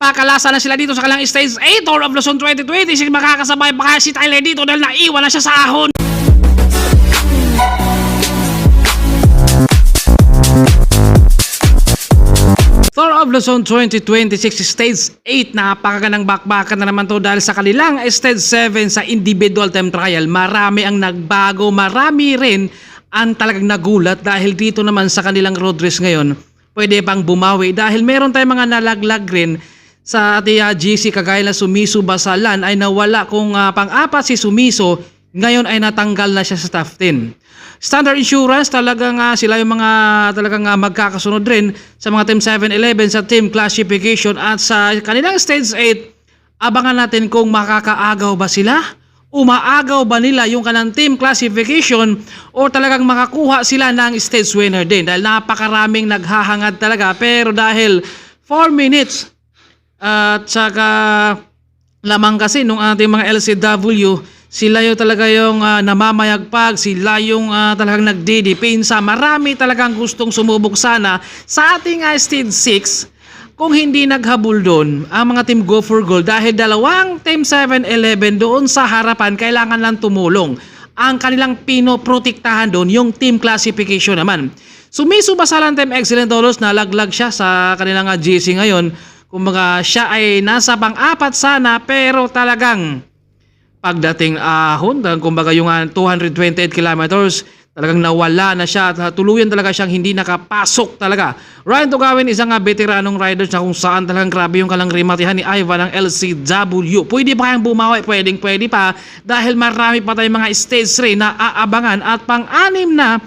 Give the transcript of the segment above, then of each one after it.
Nagpakalasa na sila dito sa kanilang Stage 8 Tour of Luzon 2026. Makakasabay pa kaya si Tyler dito dahil naiwan na siya sa ahon. Tour of Luzon 2026 Stage 8, napakagandang bakbakan na naman to dahil sa kanilang Stage 7 sa individual time trial. Marami ang nagbago, marami rin ang talagang nagulat dahil dito naman sa kanilang road race ngayon pwede pang bumawi dahil meron tayong mga nalaglag rin sa ating GC kagaya na Sumiso Basalan ay nawala kung pang-apat si Sumiso, ngayon ay natanggal na siya sa top 10. Standard Insurance talagang sila yung mga talagang magkakasunod rin sa mga Team 7-11 sa team classification at sa kanilang Stage 8 abangan natin kung makakaagaw ba sila, umaagaw ba nila yung kanang team classification o talagang makakuha sila ng stage winner din dahil napakaraming naghahangad talaga pero dahil 4 minutes at saka lamang kasi nung ating mga LCW sila yung talaga yung namamayagpag, sila yung talagang nagdidipinsa. Marami talagang gustong sumubok sana sa ating Stage 6 kung hindi naghabol doon ang mga team Go for Gold dahil dalawang team 7-11 doon sa harapan kailangan lang tumulong. Ang kanilang pinoprotektahan doon yung team classification naman. Sumiso Basalan Team Excellent Dolos, nalaglag siya sa kanilang GC ngayon. Kumbaga siya ay nasa pang-apat sana pero talagang pagdating ahon, kumbaga yung 228 kilometers, talagang nawala na siya at tuluyan talaga siyang hindi nakapasok talaga. Ryan Tugawin, isang veteranong rider na kung saan talagang grabe yung kalang rimatihan ni Ivan ng LCW. Pwede pa kayang bumawi? Pwede pa dahil marami pa tayong mga stage 3 na aabangan at pang-anim na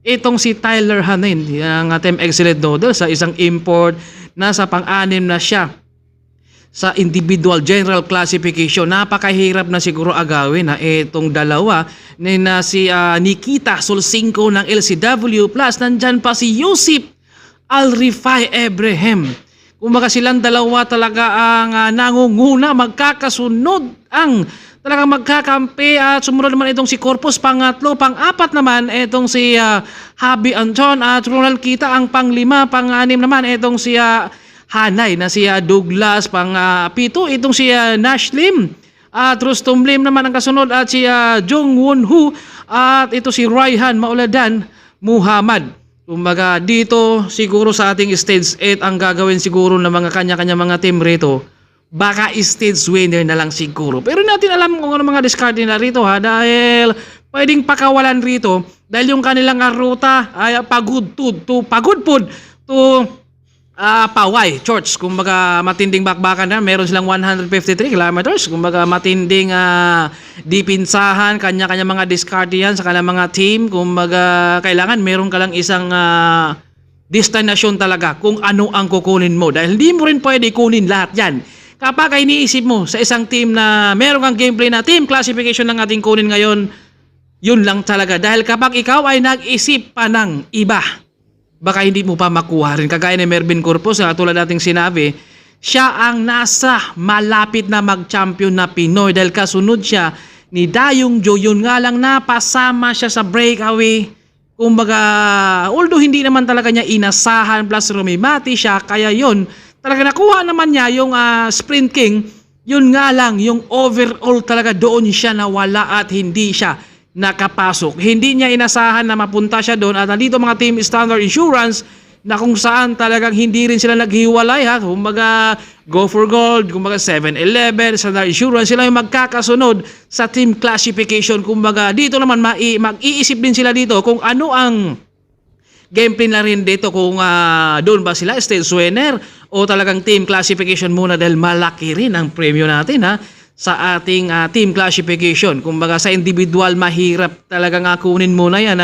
itong si Tyler Hanin, yung Team Excellent Noodle sa isang import na sa pang-anim na siya sa individual general classification. Napakahirap na siguro agawin na itong dalawa na si Nikita Solcinco ng LCW plus nandyan pa si Yusip Alrifai Abraham. Kumbaga silang dalawa talaga ang nangunguna, magkakasunod ang talagang magkakampi at sumunod naman itong si Corpus pangatlo, pang-apat naman itong si Habi Anton at Ronald Kita ang pang-5, pang-6 naman itong si Hanay na si Douglas, pang-7 itong si Nash Lim at Rustom Lim naman ang kasunod at si Jung Won Hu at ito si Raihan Mauladan Muhammad. Kumbaga dito siguro sa ating Stage 8 ang gagawin siguro ng mga kanya-kanya mga team rito, baka stage winner na lang siguro. Pero natin alam kung ano mga discard nila rito dahil pwedeng pakawalan rito dahil yung kanilang ruta ay pagudpud to Paway Church. Kumbaga matinding bakbakan na, meron silang 153 kilometers. Kumbaga matinding dipinsahan, kanya-kanya mga discard yan sa kanilang mga team. Kumbaga kailangan meron ka lang isang destination talaga kung ano ang kukunin mo dahil hindi mo rin pwede kunin lahat yan. Kapag iniisip mo sa isang team na meron kang gameplay na team classification ng ating kunin ngayon, yun lang talaga. Dahil kapag ikaw ay nag-isip pa ng iba, baka hindi mo pa makuha rin. Kagaya ni Mervin Corpus, tulad nating sinabi, siya ang nasa malapit na mag-champion na Pinoy dahil kasunod siya ni Dayong Jo. Yun nga lang napasama siya sa breakaway. Kumbaga, although hindi naman talaga niya inasahan plus rumimati siya, kaya yun, talaga nakuha naman niya yung Sprint King. Yun nga lang, yung overall talaga doon siya nawala at hindi siya nakapasok. Hindi niya inasahan na mapunta siya doon at nandito mga Team Standard Insurance na kung saan talagang hindi rin sila naghiwalay kumbaga Go for Gold, kumbaga 7-11, Standard Insurance, sila yung magkakasunod sa team classification. Kumbaga dito naman mag-iisip din sila dito kung ano ang gameplay na rin dito kung doon ba sila stage winner o talagang team classification muna dahil malaki rin ang premyo natin sa ating team classification. Kumbaga sa individual mahirap talagang kunin muna yan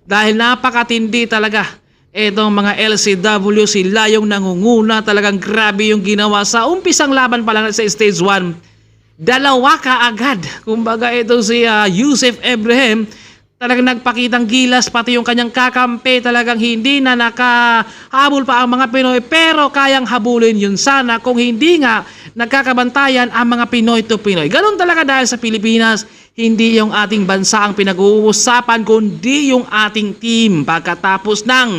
dahil napakatindi talaga itong mga LCW. Sila yung nangunguna, talagang grabe yung ginawa sa umpisang laban pa lang sa stage 1. Dalawa kaagad. Kumbaga ito si Yusuf Abraham talagang nagpakitang gilas, pati yung kanyang kakampi talagang hindi na nakahabol pa ang mga Pinoy pero kayang habulin yun sana kung hindi nga nagkakabantayan ang mga Pinoy to Pinoy. Ganun talaga dahil sa Pilipinas, hindi yung ating bansa ang pinag-uusapan kundi yung ating team pagkatapos ng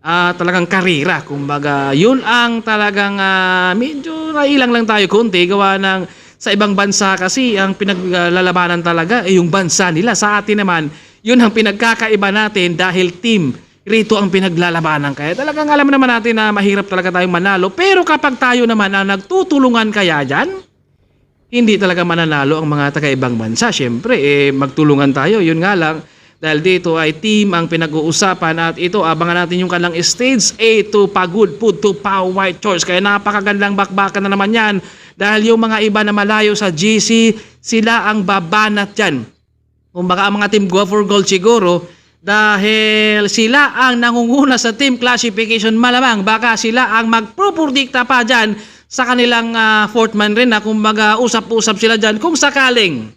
talagang karira. Kumbaga, yun ang talagang medyo nailang lang tayo konti gawa ng sa ibang bansa kasi ang pinaglalabanan talaga ay yung bansa nila. Sa atin naman, yun ang pinagkakaiba natin dahil team. Rito ang pinaglalabanan. Kaya talagang alam naman natin na mahirap talaga tayong manalo. Pero kapag tayo naman ang nagtutulungan kaya dyan, hindi talaga mananalo ang mga taga-ibang bansa. Siyempre, magtulungan tayo. Yun nga lang, dahil dito ay team ang pinag-uusapan at ito, abangan natin yung kanilang stage A to Pagod Food to Pau White Choice. Kaya napakagandang bakbakan na naman yan dahil yung mga iba na malayo sa GC, sila ang babanat dyan. Kung baka ang mga team go for gold siguro, dahil sila ang nangunguna sa team classification, malamang baka sila ang magpropordikta pa dyan sa kanilang fourth man rin na kumbaga usap-usap sila dyan kung sakaling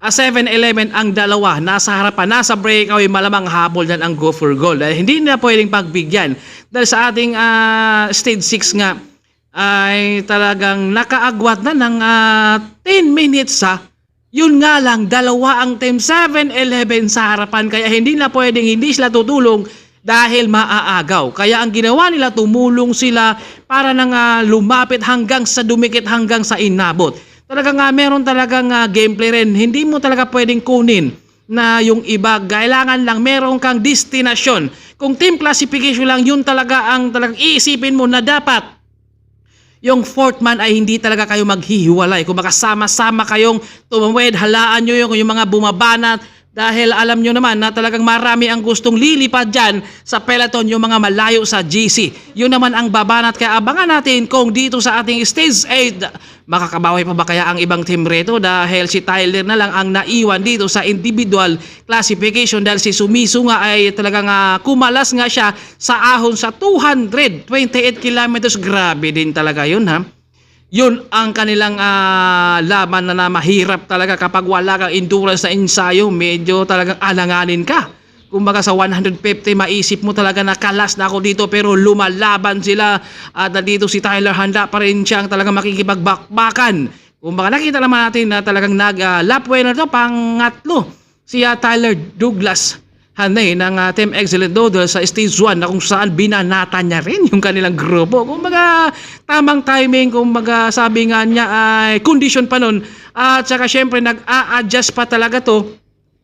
7-11 ang dalawa, nasa harapan, nasa breakaway, malamang habol dyan ang go for goal. Dahil hindi na pwedeng pagbigyan. Dahil sa ating stage 6 nga, ay talagang nakaagwat na ng 10 minutes Yun nga lang, dalawa ang team 7-11 sa harapan. Kaya hindi na pwedeng hindi sila tutulong dahil maaagaw. Kaya ang ginawa nila, tumulong sila para nang lumapit hanggang sa dumikit hanggang sa inabot. Talagang meron talagang gameplay rin. Hindi mo talaga pwedeng kunin na yung iba. Kailangan lang meron kang destinasyon. Kung team classification lang, yun talaga ang talagang iisipin mo na dapat yung fourth man ay hindi talaga kayo maghihiwalay. Kung makasama-sama kayong tumawid, halaan nyo yung mga bumabanat. Dahil alam nyo naman na talagang marami ang gustong lilipad dyan sa peloton yung mga malayo sa GC. Yun naman ang babanat. Kaya abangan natin kung dito sa ating stage 8, makakabawi pa ba kaya ang ibang team rito dahil si Tyler na lang ang naiwan dito sa individual classification dahil si Sumisu nga ay talagang kumalas nga siya sa ahon sa 228 kilometers. Grabe din talaga yun Yun ang kanilang laban na mahirap talaga kapag wala kang endurance na ensayo, medyo talagang alanganin ka. Kumbaga sa 150, maisip mo talaga na kalas na ako dito pero lumalaban sila at dito si Tyler handa pa rin siyang talagang makikipagbakbakan. Kumbaga nakita naman natin na talagang lap winner to, pangatlo si Tyler Douglas Hanay ng Team Excellent Doodle sa stage 1 na kung saan binanata niya rin yung kanilang grupo. Kumbaga tamang timing, kumbaga sabi nga niya ay condition pa nun at saka syempre nag-a-adjust pa talaga to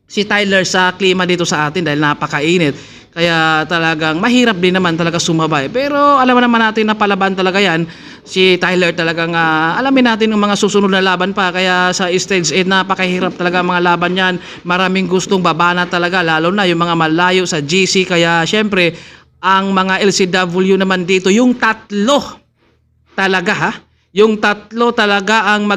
si Tyler sa klima dito sa atin dahil napakainit. Kaya talagang mahirap din naman talaga sumabay. Pero alam naman natin na palaban talaga yan. Si Tyler talagang alamin natin ng mga susunod na laban pa. Kaya sa stage 8 napakahirap talaga mga laban yan. Maraming gustong babana talaga lalo na yung mga malayo sa GC. Kaya syempre ang mga LCW naman dito yung tatlo talaga yung tatlo talaga ang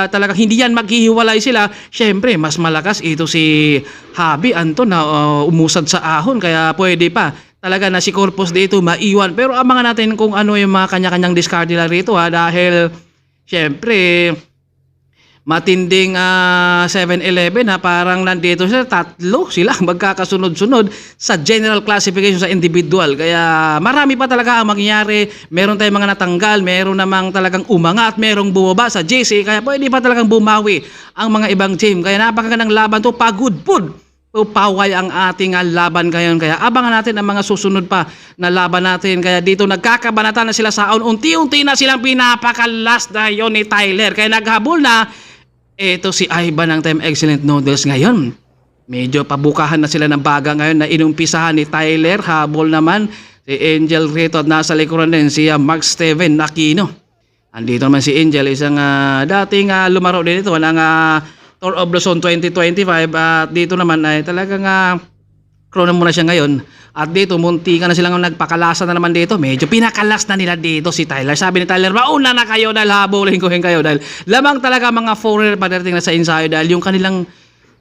talagang hindi yan maghihiwalay sila. Syempre, mas malakas ito si Javi Anton na umusad sa ahon kaya pwede pa talaga na si Corpus dito maiwan. Pero abangan natin kung ano yung mga kanya-kanyang discard nila rito dahil syempre matinding 7-11 parang nandito sila, tatlo sila magkakasunod-sunod sa general classification sa individual. Kaya marami pa talaga ang mangyayari. Meron tayong mga natanggal, meron namang talagang umangat, merong bumaba sa JC. Kaya pwede pa talagang bumawi ang mga ibang team. Kaya napakagandang laban to, Pagod Food to Paway ang ating laban ngayon. Kaya abangan natin ang mga susunod pa na laban natin. Kaya dito nagkakabanatan na sila sa unti-unti na silang pinapakalas na yun ni Tyler. Kaya naghabol na ito si Ivan ng Team Excellent Noodles ngayon. Medyo pabukahan na sila ng baga ngayon na inumpisahan ni Tyler. Habol naman si Angel rito at nasa likuran din si Mark Steven Aquino. Andito naman si Angel, isang dating lumaro din ito ng Tour of Luzon 2025 at dito naman ay talagang crown muna siya ngayon. At dito, munti ka na silang nagpakalasa na naman dito. Medyo pinakalas na nila dito si Tyler. Sabi ni Tyler, mauna na kayo dahil habulin ko kayo. Dahil lamang talaga mga foreigner pagdating na sa ensayo. Dahil yung kanilang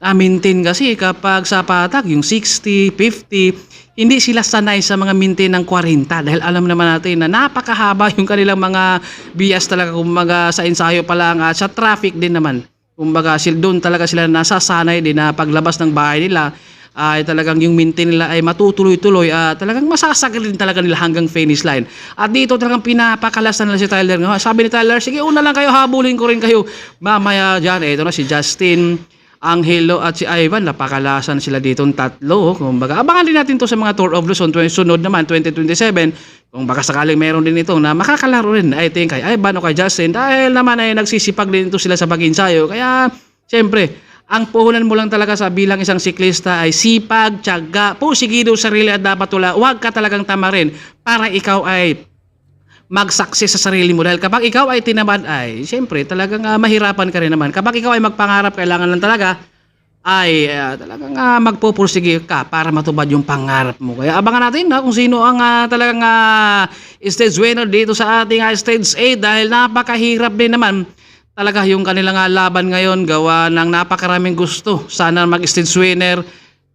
maintain kasi kapag sa patag, yung 60, 50, hindi sila sanay sa mga maintain ng 40. Dahil alam naman natin na napakahaba yung kanilang mga bias talaga. Kumbaga sa ensayo pa lang at sa traffic din naman. Kumbaga doon talaga sila nasasanay din na paglabas ng bahay nila ay talagang yung maintain nila ay matutuloy-tuloy at talagang masasagad din talaga nila hanggang finish line. At dito talagang pinapakalasan nila si Tyler. Sabi ni Tyler, sige una lang kayo, habulin ko rin kayo mamaya dyan. Ito na si Justin Angelo at si Ivan, napakalasan sila ditong tatlo. Kumbaga, abangan din natin to sa mga Tour of Luzon, sunod naman 2027. Kung baka sakaling meron din ito na makakalaro rin, I think, kay Ivan o kay Justin, dahil naman ay nagsisipag din ito sila sa pag-ensayo. Kaya, siyempre, ang puhunan mo lang talaga sa bilang isang siklista ay sipag, tiyaga, pusigido sarili at dapat huwag ka talagang tamarin para ikaw ay mag-success sa sarili mo. Dahil kapag ikaw ay tinamad ay, siyempre, talagang mahirapan ka rin naman. Kapag ikaw ay magpangarap, kailangan lang talaga ay talagang magpupursige ka para matupad yung pangarap mo. Kaya abangan natin kung sino ang talagang stage winner dito sa ating stage 8 dahil napakahirap din naman talaga yung kanilang laban ngayon, gawa ng napakaraming gusto sana mag-stage winner.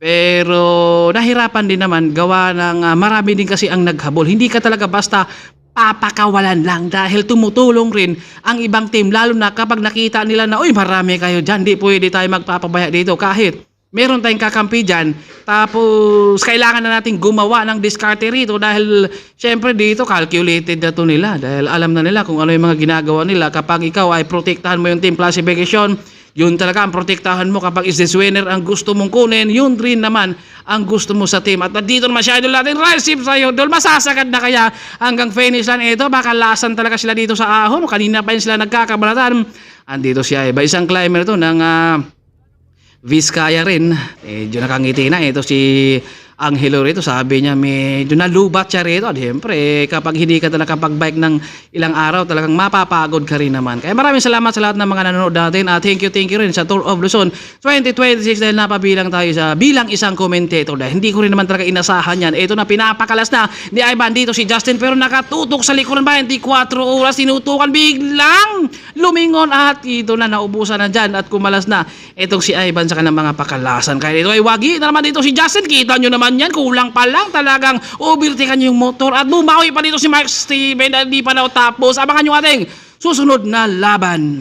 Pero nahirapan din naman gawa ng marami din kasi ang naghabol. Hindi ka talaga basta papakawalan lang dahil tumutulong rin ang ibang team, lalo na kapag nakita nila na uy, marami kayo dyan, di pwede tayo magpapabaya dito kahit meron tayong kakampi dyan, tapos kailangan na natin gumawa ng diskarte rito dahil syempre dito calculated na to nila dahil alam na nila kung ano yung mga ginagawa nila. Kapag ikaw ay protektahan mo yung team classification, yun talaga ang protektahan mo. Kapag is this winner ang gusto mong kunin, yun rin naman ang gusto mo sa team. At dito naman siya, idol natin, receive sa'yo, idol, masasagad na kaya hanggang finish line ito. Baka lasan talaga sila dito sa ahon. Kanina pa yun sila nagkakabalatan. Andito siya, iba isang climber to ng Vizcaya rin. Medyo nakangiti na. Ito si Angelo rito, sabi niya medyo nalubat siya rito. At siyempre, kapag hindi ka talaga nakapag-bike ng ilang araw, talagang mapapagod ka rin naman. Kaya maraming salamat sa lahat ng mga nanonood natin. At thank you rin sa Tour of Luzon 2026 dahil napabilang tayo sa bilang isang commentator. Dahil hindi ko rin naman talaga inasahan yan. Ito na, pinapakalas na ni Ivan dito si Justin, pero nakatutok sa likuran ba? 24 oras, sinutukan, biglang lumingon at ito na, naubusan na dyan at kumalas na itong si Ivan sa kanang mga pakalasan. Kaya dito ay wagi na naman dito si Justin. Kita nyo naman yan, kulang pa lang, talagang overtaken yung motor at bumawi pa dito si Mark Steven dahil di pa daw tapos. Abangan nyo ating susunod na laban.